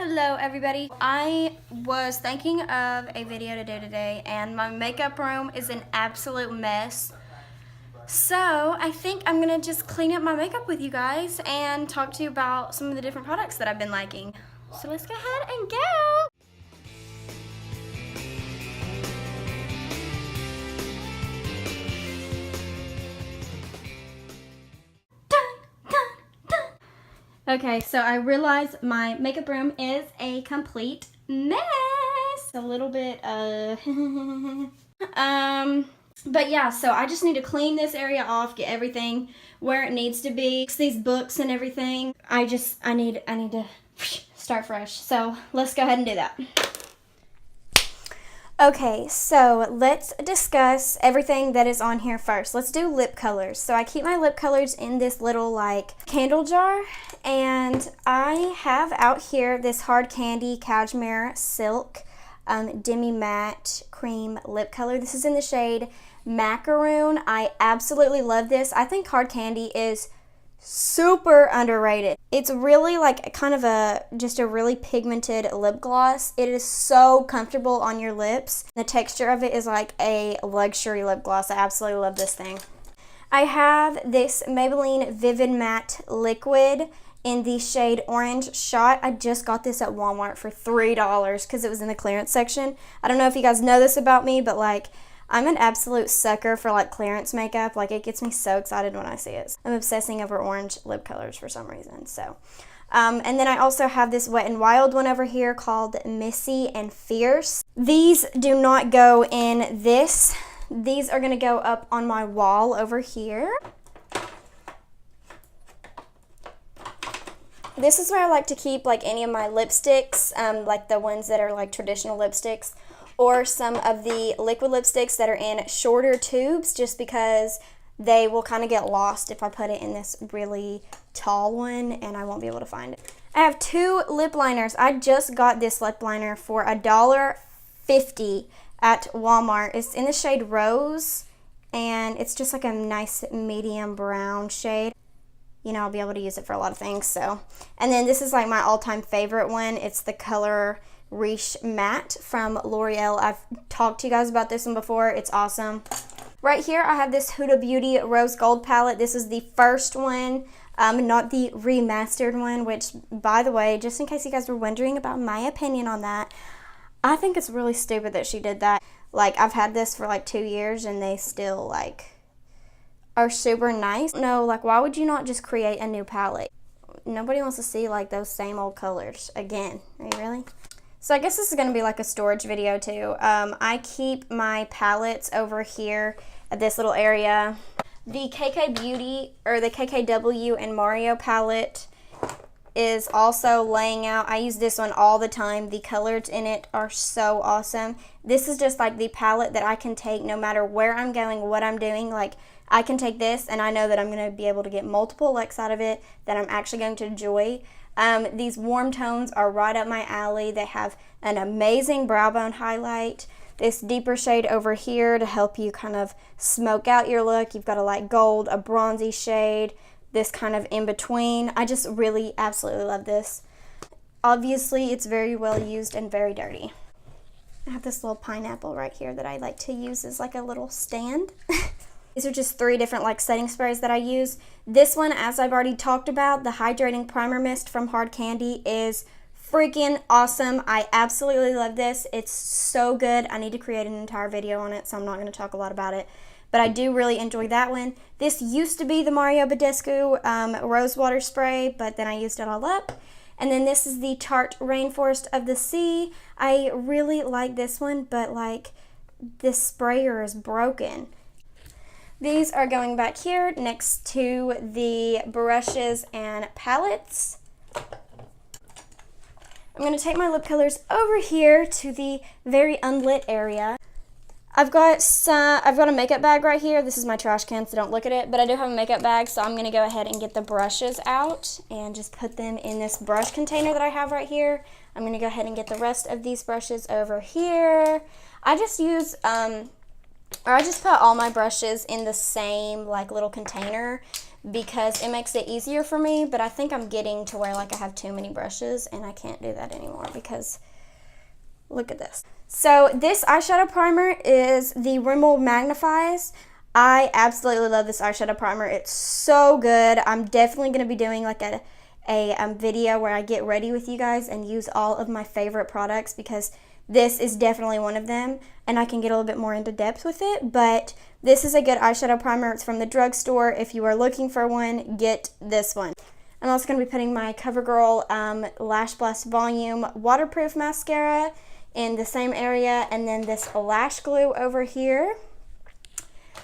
Hello everybody. I was thinking of a video to do today and my makeup room is an absolute mess. So I think I'm gonna just clean up my makeup with you guys and talk to you about some of the different products that I've been liking. So let's go ahead and go. Okay, so I realize my makeup room is a complete mess. A little bit but yeah, so I just need to clean this area off, get everything where it needs to be. These books and everything. I need to start fresh. So let's go ahead and do that. Okay, so let's discuss everything that is on here first. Let's do lip colors. So I keep my lip colors in this little like candle jar, and I have out here this Hard Candy Cashmere Silk Demi Matte Cream Lip Color. This is in the shade Macaroon. I absolutely love this. I think Hard Candy is super underrated. It's really like kind of just a really pigmented lip gloss. It is so comfortable on your lips. The texture of it is like a luxury lip gloss. I absolutely love this thing. I have this Maybelline Vivid Matte Liquid in the shade Orange Shot. I just got this at Walmart for $3 because it was in the clearance section. I don't know if you guys know this about me, but like I'm an absolute sucker for like clearance makeup. Like it gets me so excited when I see it. I'm obsessing over orange lip colors for some reason. So, and then I also have this Wet n Wild one over here called Missy and Fierce. These do not go in this. These are gonna go up on my wall over here. This is where I like to keep like any of my lipsticks, like the ones that are like traditional lipsticks, or some of the liquid lipsticks that are in shorter tubes, just because they will kind of get lost if I put it in this really tall one and I won't be able to find it. I have two lip liners. I just got this lip liner for $1.50 at Walmart. It's in the shade Rose, and it's just like a nice medium brown shade. You know, I'll be able to use it for a lot of things. So, and then this is like my all-time favorite one. It's the color Riche Matte from L'Oreal. I've talked to you guys about this one before. It's awesome. Right here I have this Huda Beauty Rose Gold palette. This is the first one, not the remastered one, which, by the way, just in case you guys were wondering about my opinion on that, I think it's really stupid that she did that. Like, I've had this for like 2 years and they still like are super nice. No, like, why would you not just create a new palette? Nobody wants to see like those same old colors again. Are you really? So I guess this is going to be like a storage video too. I keep my palettes over here at this little area. The KK Beauty, or the KKW and Mario palette is also laying out. I use this one all the time. The colors in it are so awesome. This is just like the palette that I can take no matter where I'm going, what I'm doing. Like, I can take this and I know that I'm going to be able to get multiple looks out of it that I'm actually going to enjoy. These warm tones are right up my alley. They have an amazing brow bone highlight. This deeper shade over here to help you kind of smoke out your look. You've got a light gold, a bronzy shade, this kind of in between. I just really absolutely love this. Obviously, it's very well used and very dirty. I have this little pineapple right here that I like to use as like a little stand. These are just 3 different like setting sprays that I use. This one, as I've already talked about, the Hydrating Primer Mist from Hard Candy is freaking awesome. I absolutely love this. It's so good. I need to create an entire video on it, so I'm not going to talk a lot about it. But I do really enjoy that one. This used to be the Mario Badescu Rose Water Spray, but then I used it all up. And then this is the Tarte Rainforest of the Sea. I really like this one, but like this sprayer is broken. These are going back here next to the brushes and palettes. I'm going to take my lip colors over here to the very unlit area. I've got a makeup bag right here. This is my trash can, so don't look at it, but I do have a makeup bag, so I'm going to go ahead and get the brushes out and just put them in this brush container that I have right here. I'm going to go ahead and get the rest of these brushes over here. I just use Or I just put all my brushes in the same like little container because it makes it easier for me, but I think I'm getting to where like I have too many brushes and I can't do that anymore because look at this. So this eyeshadow primer is the Rimmel Magnifies. I absolutely love this eyeshadow primer. It's so good. I'm definitely going to be doing like a video where I get ready with you guys and use all of my favorite products because this is definitely one of them, and I can get a little bit more into depth with it, but this is a good eyeshadow primer. It's from the drugstore. If you are looking for one, get this one. I'm also going to be putting my CoverGirl Lash Blast Volume Waterproof Mascara in the same area, and then this lash glue over here,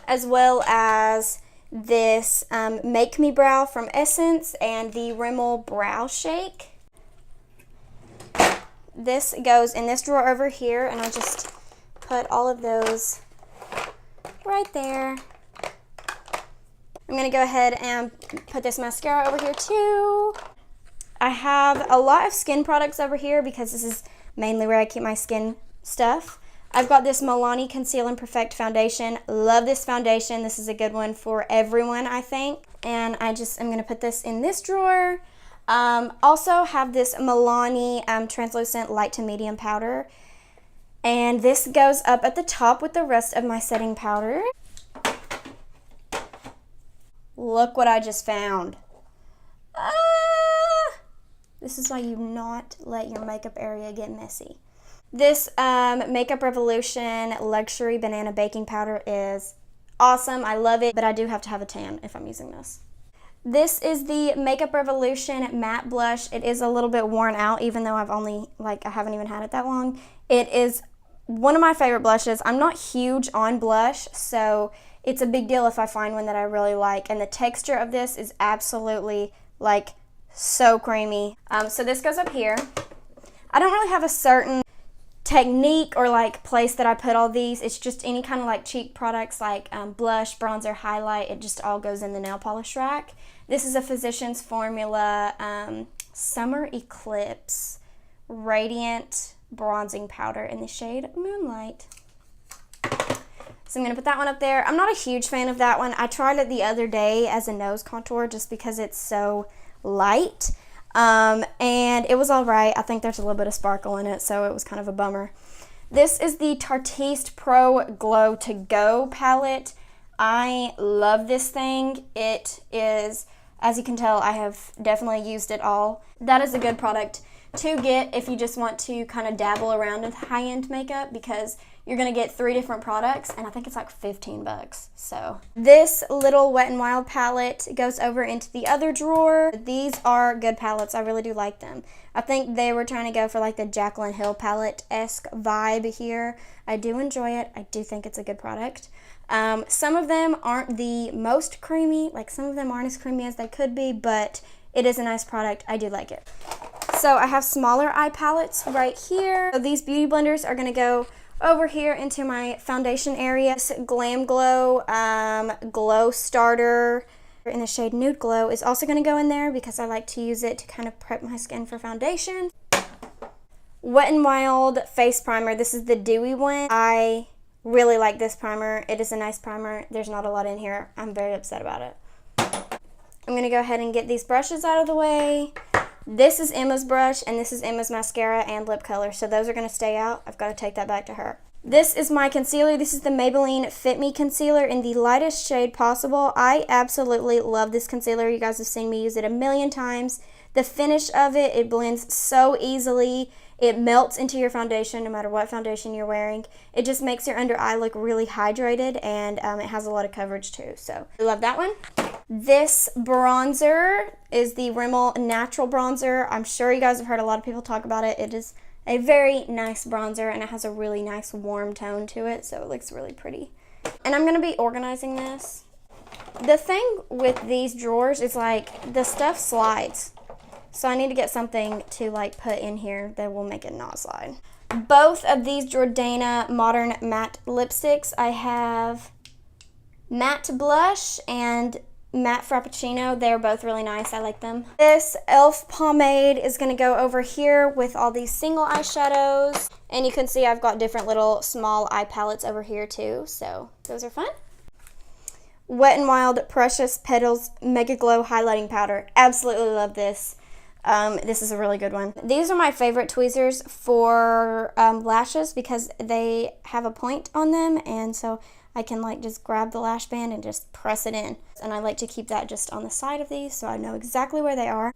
as well as this Make Me Brow from Essence and the Rimmel Brow Shake. This goes in this drawer over here, and I just put all of those right there. I'm going to go ahead and put this mascara over here too. I have a lot of skin products over here because this is mainly where I keep my skin stuff. I've got this Milani Conceal and Perfect Foundation. Love this foundation. This is a good one for everyone, I think. And I just am going to put this in this drawer. Also have this Milani translucent light to medium powder, and this goes up at the top with the rest of my setting powder. Look what I just found. This is why you not let your makeup area get messy. This Makeup Revolution Luxury Banana Baking Powder is awesome. I love it, but I do have to have a tan if I'm using this. This is the Makeup Revolution Matte Blush. It is a little bit worn out, even though I haven't even had it that long. It is one of my favorite blushes. I'm not huge on blush, so it's a big deal if I find one that I really like. And the texture of this is absolutely, like, so creamy. So this goes up here. I don't really have a certain technique or like place that I put all these. It's just any kind of like cheek products like blush, bronzer, highlight. It just all goes in the nail polish rack. This is a Physicians Formula Summer Eclipse Radiant Bronzing Powder in the shade Moonlight. So I'm going to put that one up there. I'm not a huge fan of that one. I tried it the other day as a nose contour just because it's so light. And it was all right. I think there's a little bit of sparkle in it, so it was kind of a bummer. This is the Tartiste Pro Glow To Go palette. I love this thing. It is, as you can tell, I have definitely used it all. That is a good product to get if you just want to kind of dabble around with high-end makeup, because you're going to get 3 different products, and I think it's like 15 bucks. So this little Wet n Wild palette goes over into the other drawer. These are good palettes. I really do like them. I think they were trying to go for like the Jaclyn Hill palette-esque vibe here. I do enjoy it. I do think it's a good product. Some of them aren't the most creamy. Like, some of them aren't as creamy as they could be, but it is a nice product. I do like it. So I have smaller eye palettes right here. So these beauty blenders are going to go over here into my foundation area. This Glam Glow Glow Starter in the shade Nude Glow is also going to go in there because I like to use it to kind of prep my skin for foundation. Wet n Wild Face Primer. This is the dewy one. I really like this primer. It is a nice primer. There's not a lot in here. I'm very upset about it. I'm going to go ahead and get these brushes out of the way. This is Emma's brush, and this is Emma's mascara and lip color, so those are going to stay out. I've got to take that back to her. This is my concealer. This is the Maybelline Fit Me Concealer in the lightest shade possible. I absolutely love this concealer. You guys have seen me use it a million times. The finish of it, it blends so easily. It melts into your foundation no matter what foundation you're wearing. It just makes your under eye look really hydrated, and it has a lot of coverage too, so I love that one. This bronzer is the Rimmel Natural Bronzer. I'm sure you guys have heard a lot of people talk about it. It is a very nice bronzer, and it has a really nice warm tone to it, so it looks really pretty. And I'm going to be organizing this. The thing with these drawers is like the stuff slides. So I need to get something to like put in here that will make it not slide. Both of these Jordana Modern Matte Lipsticks, I have matte blush and Matte Frappuccino. They're both really nice. I like them. This e.l.f. pomade is going to go over here with all these single eyeshadows. And you can see I've got different little small eye palettes over here too. So those are fun. Wet n Wild Precious Petals Mega Glow Highlighting Powder. Absolutely love this. This is a really good one. These are my favorite tweezers for lashes because they have a point on them, and so I can like just grab the lash band and just press it in. And I like to keep that just on the side of these so I know exactly where they are.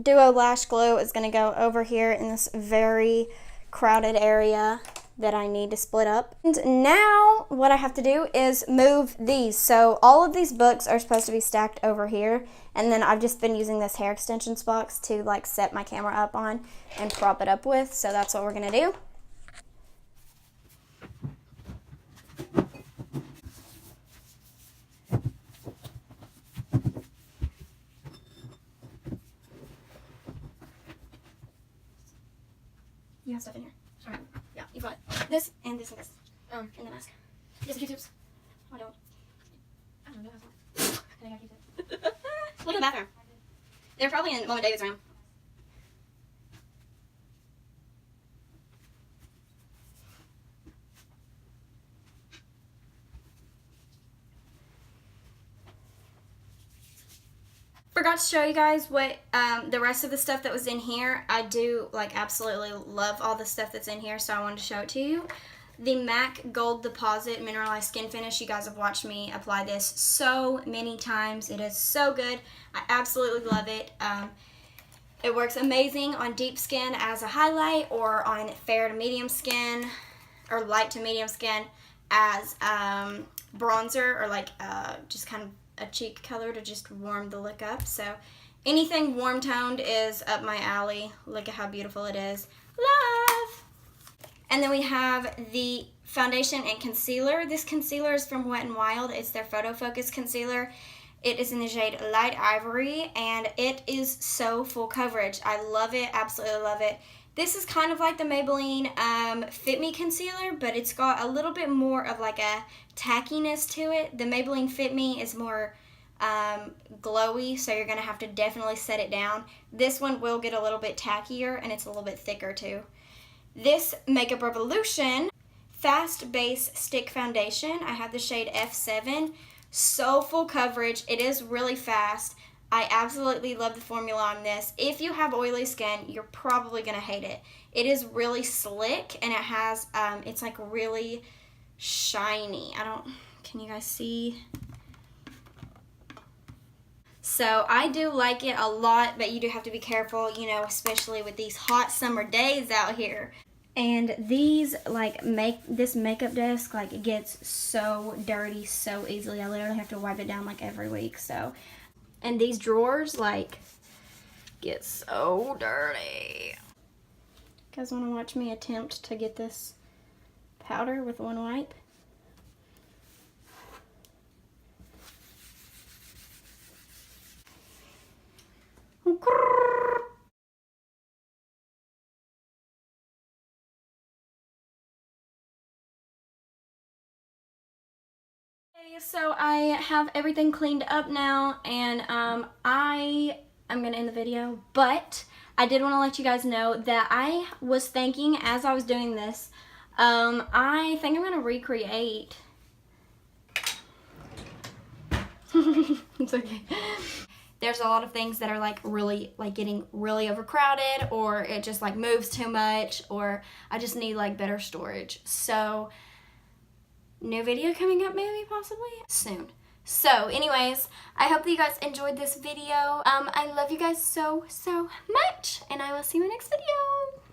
Duo Lash Glue is going to go over here in this very crowded area that I need to split up. And now what I have to do is move these. So all of these books are supposed to be stacked over here, and then I've just been using this hair extensions box to like set my camera up on and prop it up with. So that's what we're gonna do. You have stuff in here. All right. Yeah, you've got this and this and this. And the mask. Yes, Q-tips. Oh, I don't. I don't know. I think I got Q-tips. Look in the bathroom. They're probably in Mom and David's room. Forgot to show you guys what the rest of the stuff that was in here. I do like absolutely love all the stuff that's in here, so I wanted to show it to you. The MAC Gold Deposit Mineralized Skin Finish. You guys have watched me apply this so many times. It is so good. I absolutely love it. It works amazing on deep skin as a highlight, or on fair to medium skin, or light to medium skin as bronzer, or like just kind of a cheek color to just warm the look up. So anything warm toned is up my alley. Look at how beautiful it is. Love! And then we have the foundation and concealer. This concealer is from Wet n Wild. It's their Photo Focus concealer. It is in the shade Light Ivory, and it is so full coverage. I love it, absolutely love it. This is kind of like the Maybelline Fit Me concealer, but it's got a little bit more of like a tackiness to it. The Maybelline Fit Me is more glowy, so you're gonna have to definitely set it down. This one will get a little bit tackier, and it's a little bit thicker too. This Makeup Revolution Fast Base Stick Foundation, I have the shade F7. So full coverage. It is really fast. I absolutely love the formula on this. If you have oily skin, you're probably gonna hate it. It is really slick, and it has, it's like really shiny. Can you guys see? So I do like it a lot, but you do have to be careful, you know, especially with these hot summer days out here. And these, like, this makeup desk, like, it gets so dirty so easily. I literally have to wipe it down, like, every week, so. And these drawers, like, get so dirty. You guys want to watch me attempt to get this powder with one wipe? So I have everything cleaned up now, and I am going to end the video, but I did want to let you guys know that I was thinking as I was doing this, I think I'm going to recreate. It's okay. There's a lot of things that are like really, like getting really overcrowded, or it just like moves too much, or I just need like better storage. So new video coming up maybe possibly soon. So anyways, I hope that you guys enjoyed this video. I love you guys so much, and I will see you in the next video.